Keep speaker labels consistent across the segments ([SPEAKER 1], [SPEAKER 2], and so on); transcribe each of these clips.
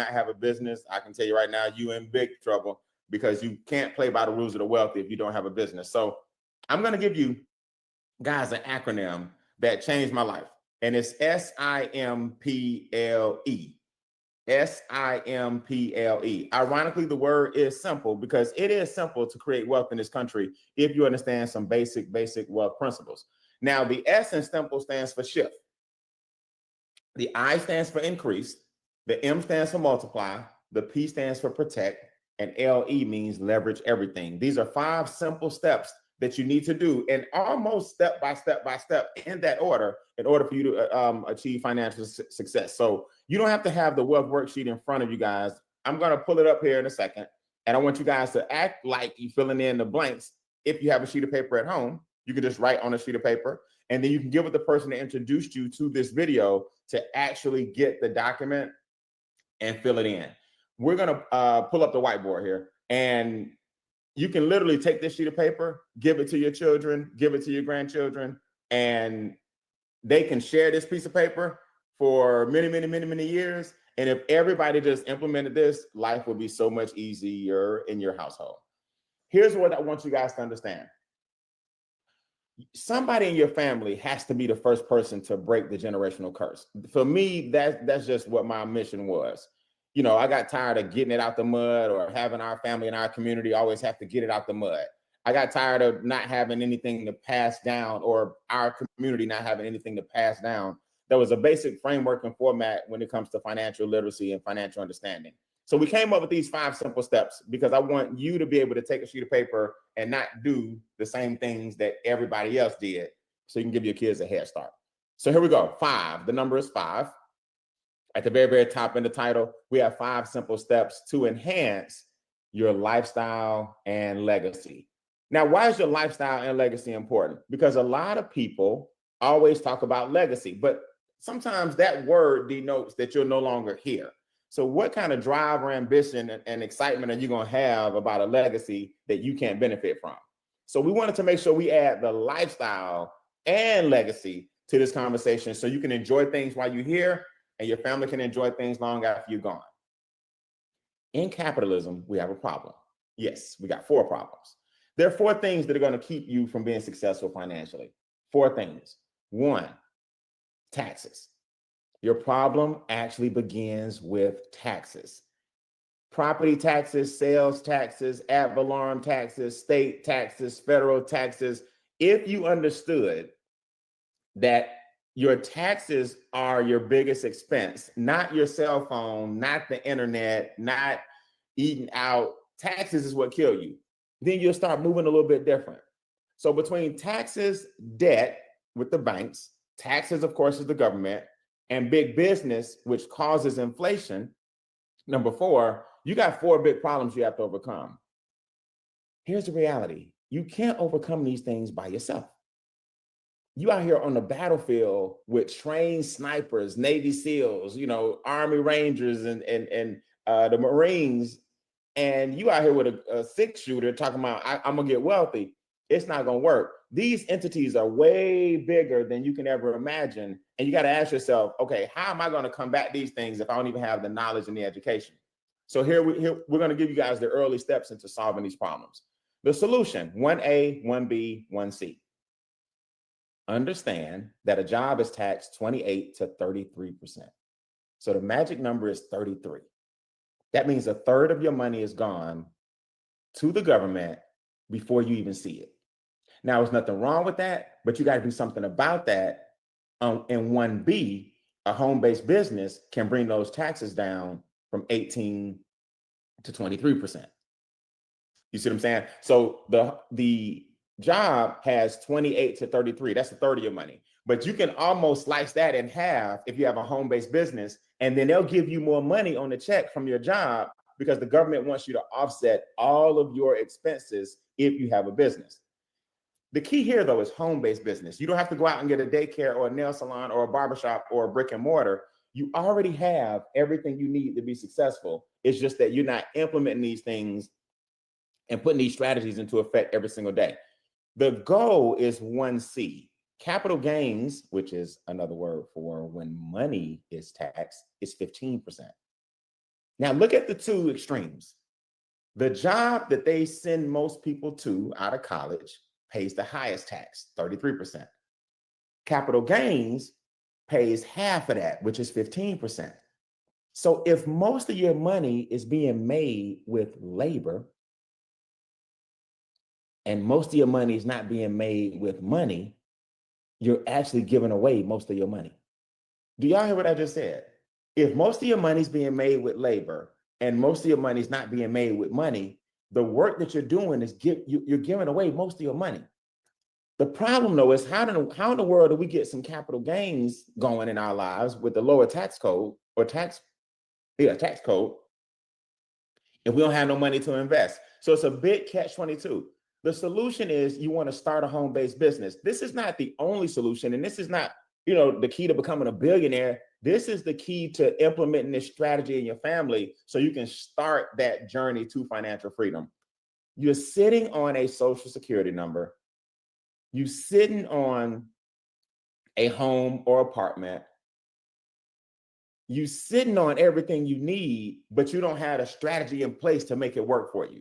[SPEAKER 1] not have a business, I can tell you right now, you in big trouble because you can't play by the rules of the wealthy if you don't have a business. So I'm going to give you guys an acronym that changed my life, and it's SIMPLE. SIMPLE. Ironically, the word is simple because it is simple to create wealth in this country if you understand some basic wealth principles. Now, the S in simple stands for shift. The I stands for increase. The M stands for multiply. The P stands for protect. And LE means leverage everything. These are 5 simple steps that you need to do, and almost step by step in that order, in order for you to achieve financial success. So you don't have to have the wealth worksheet in front of you guys. I'm going to pull it up here in a second, and I want you guys to act like you're filling in the blanks. If you have a sheet of paper at home, you can just write on a sheet of paper, and then you can give it the person that introduced you to this video to actually get the document and fill it in. We're going to pull up the whiteboard here, and you can literally take this sheet of paper, give it to your children, give it to your grandchildren, and they can share this piece of paper for many years. And if everybody just implemented this, life would be so much easier in your household. Here's what I want you guys to understand. Somebody in your family has to be the first person to break the generational curse. For me, that's just what my mission was. You know, I got tired of getting it out the mud, or having our family and our community always have to get it out the mud. I got tired of not having anything to pass down, or our community not having anything to pass down. There was a basic framework and format when it comes to financial literacy and financial understanding. So we came up with these 5 simple steps because I want you to be able to take a sheet of paper and not do the same things that everybody else did, so you can give your kids a head start. So here we go. 5. The number is 5. At the very top in the title, we have 5 simple steps to enhance your lifestyle and legacy. Now, why is your lifestyle and legacy important? Because a lot of people always talk about legacy, but sometimes that word denotes that you're no longer here. So what kind of drive or ambition and excitement are you going to have about a legacy that you can't benefit from? So we wanted to make sure we add the lifestyle and legacy to this conversation so you can enjoy things while you're here, and your family can enjoy things long after you're gone. In capitalism, we have a problem. Yes, we got 4 problems. There are 4 things that are going to keep you from being successful financially. 4 things. 1, taxes. Your problem actually begins with taxes. Property taxes, sales taxes, ad valorem taxes, state taxes, federal taxes. If you understood that your taxes are your biggest expense, not your cell phone, not the internet, not eating out. Taxes is what kill you. Then you'll start moving a little bit different. So between taxes, debt with the banks, taxes, of course, is the government, and big business, which causes inflation, number 4, you got 4 big problems you have to overcome. Here's the reality. You can't overcome these things by yourself. You out here on the battlefield with trained snipers, Navy SEALs, Army Rangers and the Marines, and you out here with a 6-shooter talking about I'm gonna get wealthy. It's not gonna work. These entities are way bigger than you can ever imagine, and you got to ask yourself, okay, how am I going to combat these things if I don't even have the knowledge and the education? So here we're going to give you guys the early steps into solving these problems. The solution: 1A, 1B, 1C. Understand that a job is taxed 28 to 33%. So the magic number is 33. That means 1/3 of your money is gone to the government before you even see it. Now, there's nothing wrong with that, but you got to do something about that. In 1B, a home-based business can bring those taxes down from 18 to 23%. You see what I'm saying? So the job has 28 to 33. That's 1/3 of your money. But you can almost slice that in half if you have a home-based business, and then they'll give you more money on the check from your job because the government wants you to offset all of your expenses if you have a business. The key here, though, is home-based business. You don't have to go out and get a daycare or a nail salon or a barbershop or a brick and mortar. You already have everything you need to be successful. It's just that you're not implementing these things and putting these strategies into effect every single day. The goal is 1C. Capital gains, which is another word for when money is taxed, is 15%. Now look at the two extremes. The job that they send most people to out of college pays the highest tax, 33%. Capital gains pays half of that, which is 15%. So if most of your money is being made with labor and most of your money is not being made with money, you're actually giving away most of your money. Do y'all hear what I just said? If most of your money is being made with labor and most of your money is not being made with money, the work that you're doing is you're giving away most of your money. The problem though is how in the world do we get some capital gains going in our lives with the lower tax code or tax code if we don't have no money to invest? So it's a big catch-22. The solution is you want to start a home-based business. This is not the only solution, and this is not, the key to becoming a billionaire. This is the key to implementing this strategy in your family so you can start that journey to financial freedom. You're sitting on a Social Security number. You're sitting on a home or apartment. You're sitting on everything you need, but you don't have a strategy in place to make it work for you.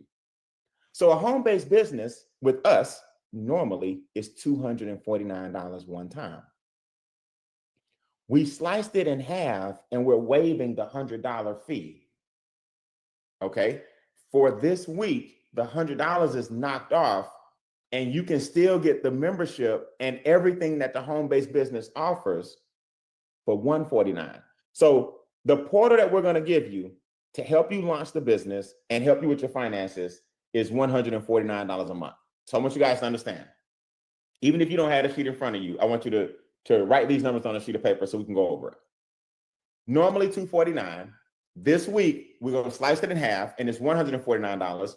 [SPEAKER 1] So a home-based business with us normally is $249 one time. We sliced it in half and we're waiving the $100 fee. Okay. For this week, the $100 is knocked off and you can still get the membership and everything that the home-based business offers for $149. So the portal that we're going to give you to help you launch the business and help you with your finances is $149 a month. So I want you guys to understand, even if you don't have a sheet in front of you, I want you to write these numbers on a sheet of paper so we can go over it. Normally $249. This week, we're going to slice it in half and it's $149.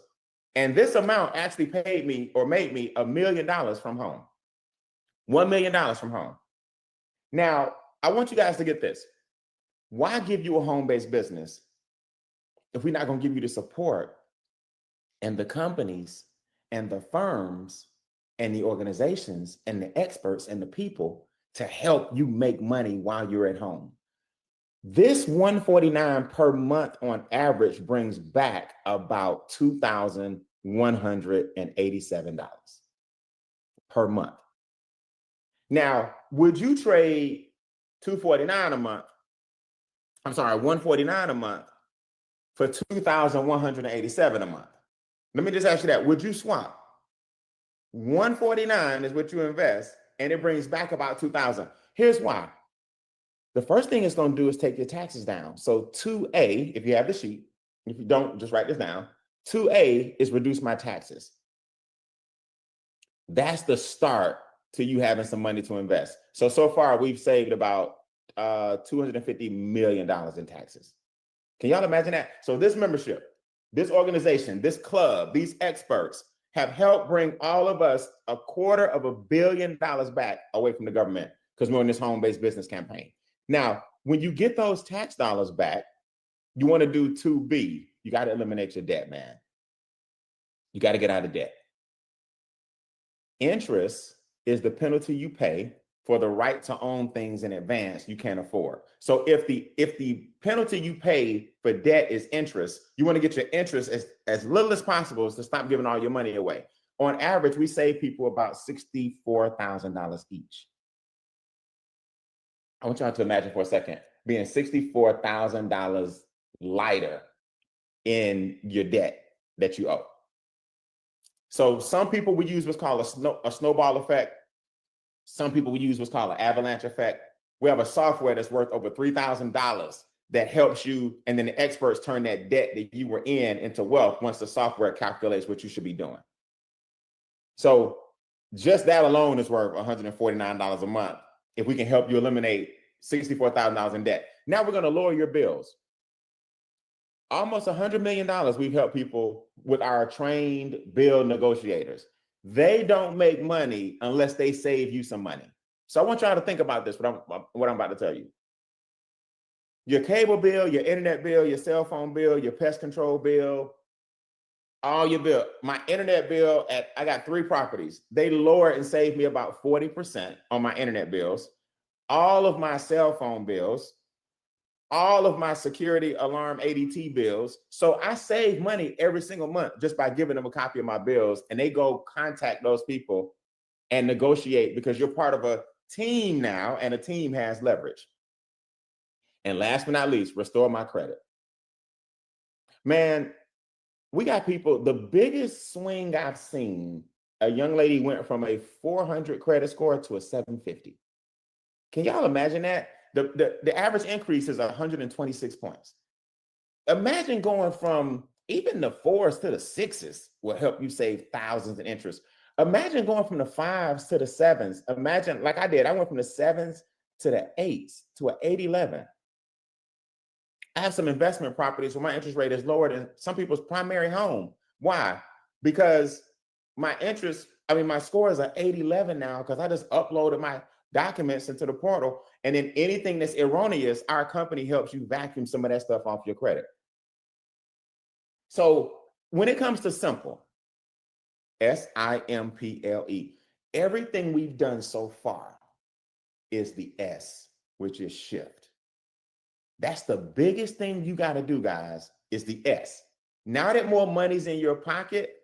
[SPEAKER 1] And this amount actually paid me or made me $1 million from home. $1 million from home. Now, I want you guys to get this. Why give you a home-based business if we're not going to give you the support and the companies and the firms and the organizations and the experts and the people to help you make money while you're at home? This $149 per month on average brings back about $2,187 per month. Now, would you trade $149 a month for $2,187 a month? Let me just ask you that. Would you swap? $149 is what you invest, and it brings back about $2,000. Here's why. The first thing it's going to do is take your taxes down. So 2A, if you have the sheet, if you don't, just write this down. 2A is reduce my taxes. That's the start to you having some money to invest. So far, we've saved about $250 million in taxes. Can y'all imagine that? So this membership, this organization, this club, these experts have helped bring all of us $250 million back away from the government because we're in this home-based business campaign. Now, when you get those tax dollars back, you want to do 2B. You got to eliminate your debt, man. You got to get out of debt. Interest is the penalty you pay for the right to own things in advance you can't afford. So if the penalty you pay for debt is interest, you want to get your interest as little as possible to stop giving all your money away. On average, we save people about $64,000 each. I want y'all to imagine for a second being $64,000 lighter in your debt that you owe. So some people would use what's called a snowball effect. Some people would use what's called an avalanche effect. We have a software that's worth over $3,000 that helps you, and then the experts turn that debt that you were in into wealth once the software calculates what you should be doing. So just that alone is worth $149 a month if we can help you eliminate $64,000 in debt. Now we're going to lower your bills. Almost $100 million we've helped people with our trained bill negotiators. They don't make money unless they save you some money. So I want y'all to think about this, what I'm about to tell you. Your cable bill, your internet bill, your cell phone bill, your pest control bill, all your bill. My internet bill, I got 3 properties. They lowered and saved me about 40% on my internet bills. All of my cell phone bills, all of my security alarm ADT bills. So I save money every single month just by giving them a copy of my bills, and they go contact those people and negotiate, because you're part of a team now, and a team has leverage. And last but not least, restore my credit. Man, we got people, the biggest swing I've seen, a young lady went from a 400 credit score to a 750. Can y'all imagine that? The average increase is 126 points. Imagine going from even the 4s to the 6s will help you save thousands in interest. Imagine going from the 5s to the 7s. Imagine, like I did, I went from the 7s to the 8s to an 811. I have some investment properties where my interest rate is lower than some people's primary home. Why? Because my score is an 811 now, because I just uploaded my documents into the portal. And then anything that's erroneous, our company helps you vacuum some of that stuff off your credit. So when it comes to Simple, SIMPLE, everything we've done so far is the S, which is shift. That's the biggest thing you got to do, guys, is the S. Now that more money's in your pocket,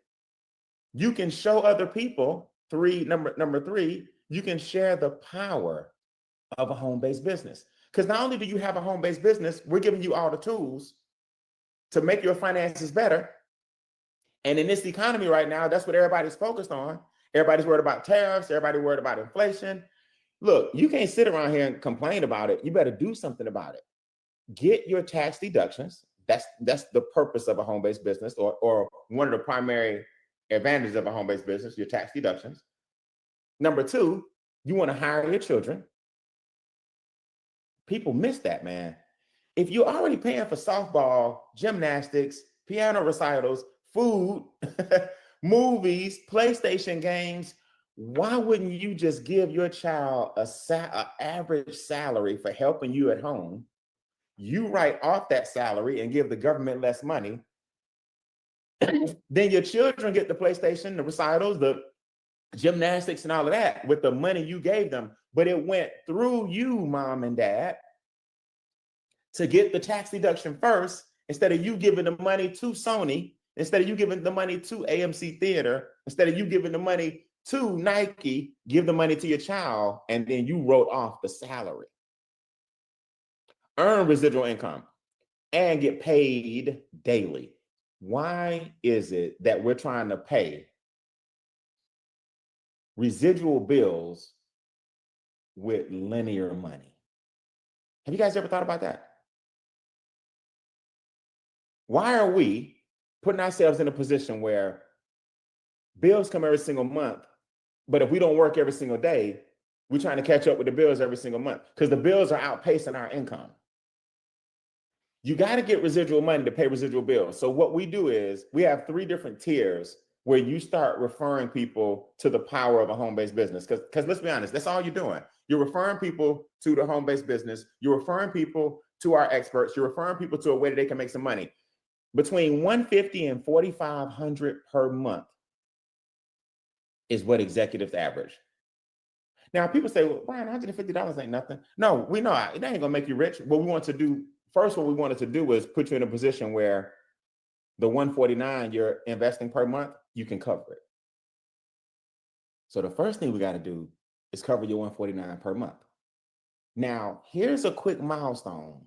[SPEAKER 1] you can show other people, number three, you can share the power of a home-based business. Because not only do you have a home-based business, we're giving you all the tools to make your finances better. And in this economy right now, that's what everybody's focused on. Everybody's worried about tariffs. Everybody's worried about inflation. Look, you can't sit around here and complain about it. You better do something about it. Get your tax deductions. That's the purpose of a home-based business, or one of the primary advantages of a home-based business, your tax deductions. Number two, you want to hire your children. People miss that, man. If you're already paying for softball, gymnastics, piano recitals, food, movies, PlayStation games, why wouldn't you just give your child an average salary for helping you at home? You write off that salary and give the government less money. Then your children get the PlayStation, the recitals, the gymnastics, and all of that with the money you gave them. But it went through you, mom and dad, to get the tax deduction first, instead of you giving the money to Sony, instead of you giving the money to AMC Theater, instead of you giving the money to Nike, give the money to your child, and then you wrote off the salary. Earn residual income and get paid daily. Why is it that we're trying to pay residual bills with linear money? Have you guys ever thought about that? Why are we putting ourselves in a position where bills come every single month, but if we don't work every single day, we're trying to catch up with the bills every single month because the bills are outpacing our income? You got to get residual money to pay residual bills. So what we do is we have 3 different tiers where you start referring people to the power of a home-based business. Because let's be honest, that's all you're doing. You're referring people to the home-based business. You're referring people to our experts. You're referring people to a way that they can make some money. Between $150 and $4,500 per month is what executives average. Now, people say, well, Brian, $150 ain't nothing. No, we know it ain't gonna make you rich. What we want to do first, what we wanted to do was put you in a position where the $149 you're investing per month, you can cover it. So the first thing we got to do is cover your $149 per month. Now, here's a quick milestone.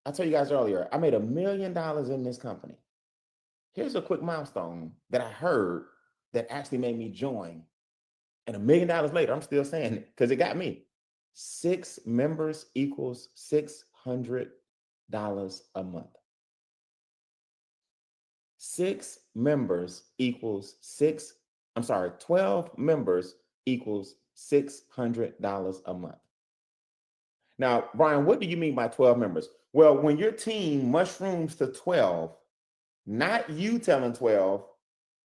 [SPEAKER 1] I told you guys earlier, I made $1 million in this company. Here's a quick milestone that I heard that actually made me join. And $1 million later, I'm still saying it because it got me. 6 members equals $600 a month. 6 members equals 12 members equals $600 a month. Now, Brian, what do you mean by 12 members? Well, when your team mushrooms to 12, not you telling 12,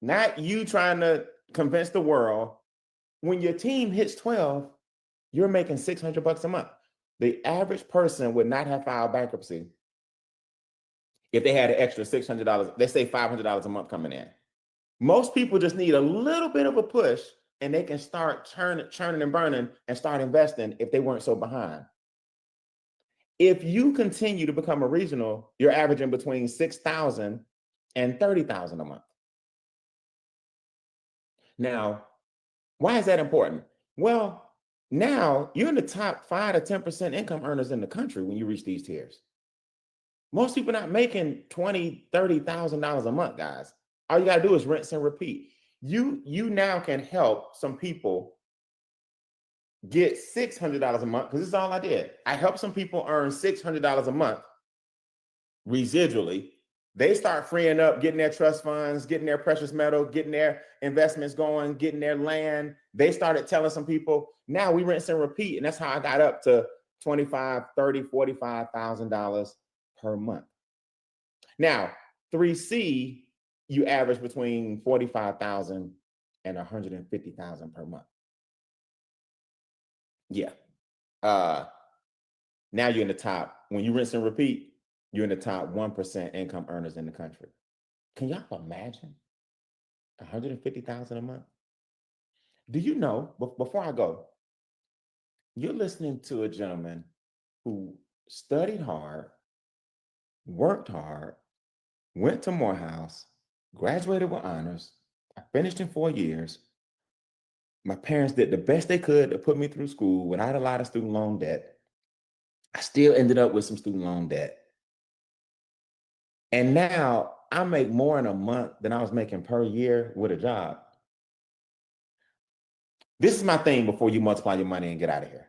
[SPEAKER 1] not you trying to convince the world, when your team hits 12, you're making $600 a month. The average person would not have filed bankruptcy if they had an extra $600, let's say $500 a month coming in. Most people just need a little bit of a push and they can start churning and burning and start investing if they weren't so behind. If you continue to become a regional, you're averaging between 6,000 and 30,000 a month. Now, why is that important? Well, now you're in the top 5 to 10% income earners in the country when you reach these tiers. Most people not making $20,000, $30,000 a month, guys. All you gotta do is rinse and repeat. You now can help some people get $600 a month, because this is all I did. I helped some people earn $600 a month residually. They start freeing up, getting their trust funds, getting their precious metal, getting their investments going, getting their land. They started telling some people, now we rinse and repeat. And that's how I got up to $25,000, $30,000, $45,000 per month. Now, 3C, you average between 45,000 and 150,000 per month. Yeah. Now you're in the top. When you rinse and repeat, you're in the top 1% income earners in the country. Can y'all imagine 150,000 a month? Do you know, before I go, you're listening to a gentleman who studied hard, worked hard, went to Morehouse, graduated with honors. I finished in 4 years. My parents did the best they could to put me through school without a lot of student loan debt. I still ended up with some student loan debt. And now I make more in a month than I was making per year with a job. This is my thing before you multiply your money and get out of here.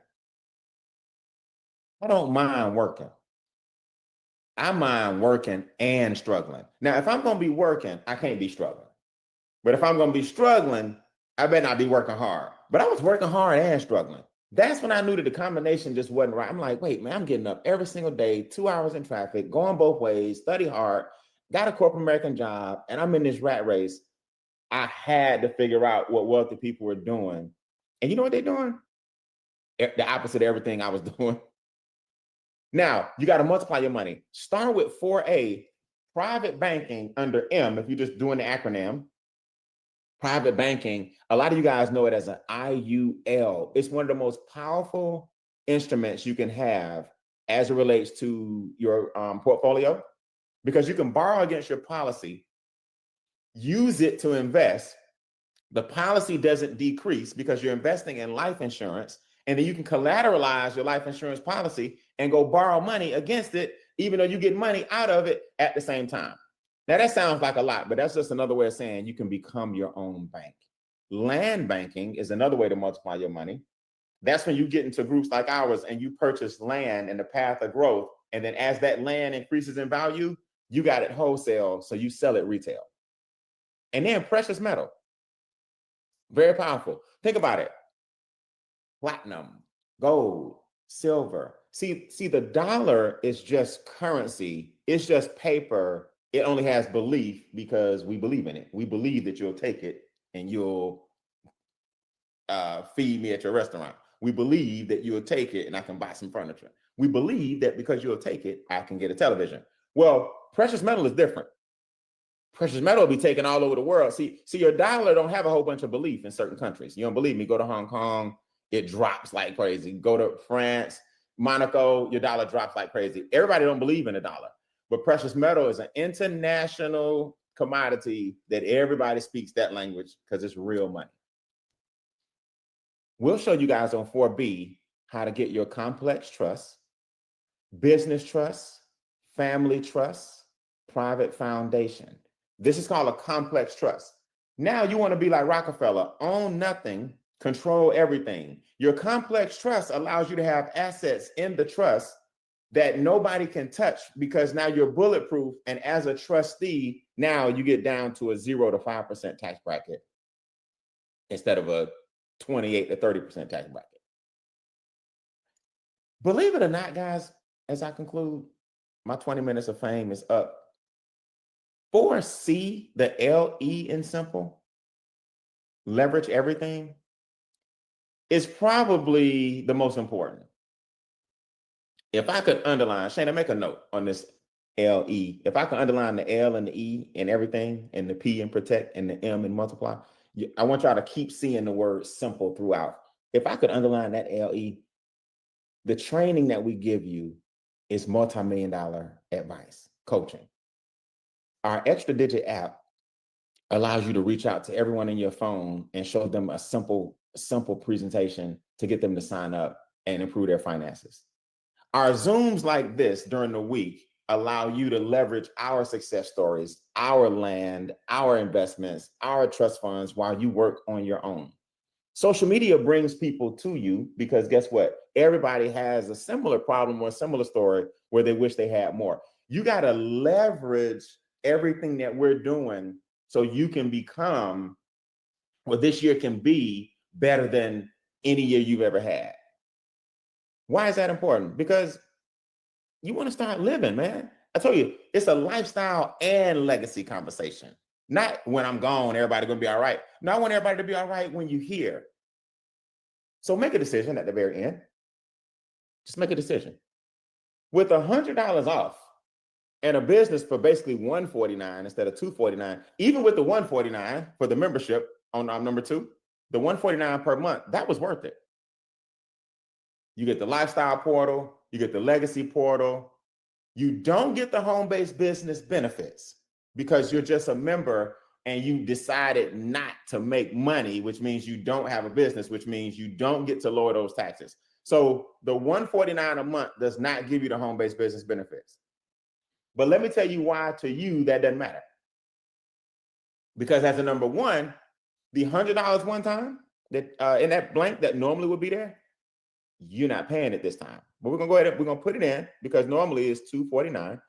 [SPEAKER 1] I don't mind working. I mind working and struggling. Now, if I'm going to be working, I can't be struggling. But if I'm going to be struggling, I better not be working hard. But I was working hard and struggling. That's when I knew that the combination just wasn't right. I'm like, wait, man, I'm getting up every single day, 2 hours in traffic, going both ways, study hard, got a corporate American job, and I'm in this rat race. I had to figure out what wealthy people were doing. And you know what they're doing? The opposite of everything I was doing. Now, you got to multiply your money. Start with 4A, private banking under M, if you're just doing the acronym. Private banking, a lot of you guys know it as an IUL. It's one of the most powerful instruments you can have as it relates to your portfolio, because you can borrow against your policy, use it to invest. The policy doesn't decrease because you're investing in life insurance, and then you can collateralize your life insurance policy and go borrow money against it, even though you get money out of it at the same time. Now, that sounds like a lot, but that's just another way of saying you can become your own bank. Land banking is another way to multiply your money. That's when you get into groups like ours and you purchase land in the path of growth. And then as that land increases in value, you got it wholesale, so you sell it retail. And then precious metal, very powerful. Think about it. Platinum, gold, silver. See, the dollar is just currency. It's just paper. It only has belief because we believe in it. We believe that you'll take it and you'll feed me at your restaurant. We believe that you'll take it and I can buy some furniture. We believe that because you'll take it, I can get a television. Well, precious metal is different. Precious metal will be taken all over the world. See, your dollar don't have a whole bunch of belief in certain countries. You don't believe me? Go to Hong Kong, it drops like crazy. Go to France, Monaco, your dollar drops like crazy. Everybody don't believe in the dollar. But precious metal is an international commodity that everybody speaks that language because it's real money. We'll show you guys on 4B how to get your complex trust, business trust, family trust, private foundation. This is called a complex trust. Now you want to be like Rockefeller, own nothing, control everything. Your complex trust allows you to have assets in the trust that nobody can touch because now you're bulletproof. And as a trustee, now you get down to a 0 to 5% tax bracket instead of a 28 to 30% tax bracket. Believe it or not, guys, as I conclude, my 20 minutes of fame is up. 4C, the LE in simple, leverage everything, is probably the most important. If I could underline, Shana, make a note on this LE. If I could underline the L and the E and everything, and the P and protect, and the M and multiply, I want y'all to keep seeing the word simple throughout. If I could underline that LE, the training that we give you is multi-million-dollar advice, coaching. Our Extra Digit app allows you to reach out to everyone in your phone and show them a simple presentation to get them to sign up and improve their finances. Our Zooms like this during the week allow you to leverage our success stories, our land, our investments, our trust funds while you work on your own. Social media brings people to you because guess what? Everybody has a similar problem or a similar story where they wish they had more. You got to leverage everything that we're doing so you can become, well, this year can be better than any year you've ever had. Why is that important? Because you want to start living, man. I told you, it's a lifestyle and legacy conversation. Not when I'm gone, everybody gonna be all right. No, I want everybody to be all right when you're here. So make a decision at the very end. Just make a decision. With $100 off and a business for basically $149 instead of $249, even with the $149 for the membership on number 2, the $149 per month, that was worth it. You get the lifestyle portal, you get the legacy portal. You don't get the home-based business benefits because you're just a member and you decided not to make money, which means you don't have a business, which means you don't get to lower those taxes. So the $149 a month does not give you the home-based business benefits. But let me tell you why to you that doesn't matter. Because as a number one, the $100 one time that in that blank that normally would be there, you're not paying it this time. But we're gonna go ahead and we're gonna put it in because normally it's $249,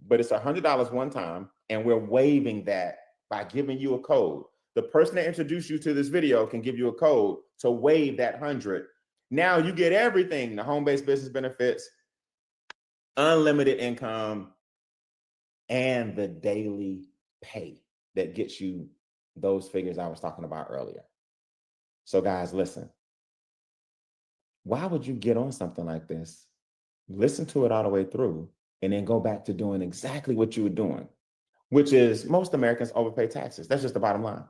[SPEAKER 1] but it's $100 one time, and we're waiving that by giving you a code. The person that introduced you to this video can give you a code to waive that 100. Now you get everything: the home-based business benefits, unlimited income, and the daily pay that gets you those figures I was talking about earlier. So guys, listen. Why would you get on something like this, listen to it all the way through, and then go back to doing exactly what you were doing, which is most Americans overpay taxes. That's just the bottom line.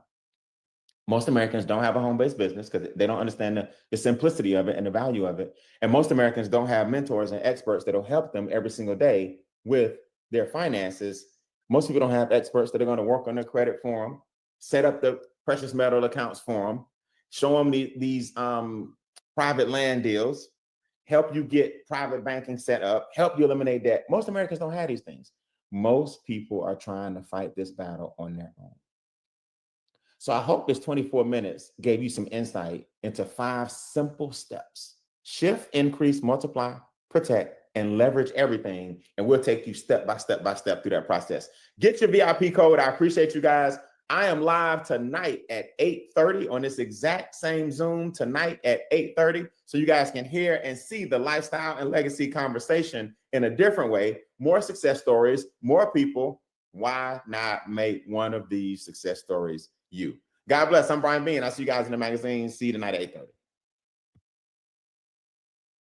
[SPEAKER 1] Most Americans don't have a home-based business because they don't understand the simplicity of it and the value of it. And most Americans don't have mentors and experts that'll help them every single day with their finances. Most people don't have experts that are going to work on their credit for them, set up the precious metal accounts for them, show them these private land deals, help you get private banking set up, help you eliminate debt. Most Americans don't have these things. Most people are trying to fight this battle on their own. So I hope this 24 minutes gave you some insight into 5 simple steps. Shift, increase, multiply, protect, and leverage everything. And we'll take you step by step through that process. Get your VIP code. I appreciate you guys. I am live tonight at 8:30 on this exact same Zoom tonight at 8:30. So you guys can hear and see the lifestyle and legacy conversation in a different way. More success stories, more people. Why not make one of these success stories you? God bless. I'm Brian Bean. I'll see you guys in the magazine. See you tonight at 8:30.